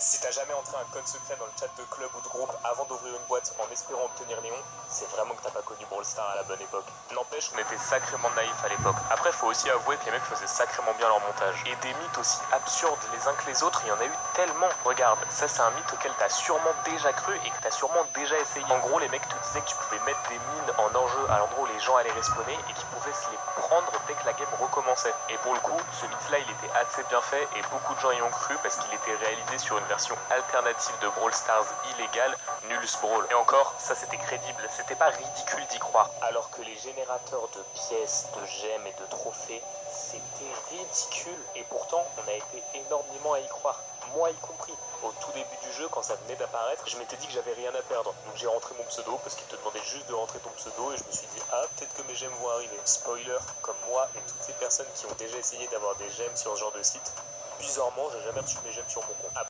Si t'as jamais entré un code secret dans le chat de club ou de groupe avant d'ouvrir une boîte en espérant obtenir Néon, c'est vraiment que t'as pas connu Brawl Stars à la bonne époque. N'empêche, on était sacrément naïfs à l'époque. Après, faut aussi avouer que les mecs faisaient sacrément bien leur montage. Et des mythes aussi absurdes les uns que les autres, il y en a eu tellement. Regarde, ça c'est un mythe auquel t'as sûrement déjà cru et que t'as sûrement déjà essayé. En gros, les mecs te disaient que tu pouvais mettre des mines en enjeu à l'endroit où les gens allaient respawner et qu'ils pouvaient se les prendre dès que la game recommençait. Et pour le coup, ce mythe-là, il était assez bien fait et beaucoup de gens y ont cru parce qu'il était réalisé sur une version alternative de Brawl Stars illégale, Nulus Brawl. Et encore, ça c'était crédible, c'était pas ridicule d'y croire. Alors que les générateurs de pièces, de gemmes et de trophées, c'était ridicule. Et pourtant, on a été énormément à y croire. Moi y compris. Au tout début du jeu, quand ça venait d'apparaître, je m'étais dit que j'avais rien à perdre. Donc j'ai rentré mon pseudo parce qu'il te demandait juste de rentrer ton pseudo et je me suis dit, ah, peut-être que mes gemmes vont arriver. Spoiler, comme moi et toutes les personnes qui ont déjà essayé d'avoir des gemmes sur ce genre de site, bizarrement, j'ai jamais reçu mes gemmes sur mon compte.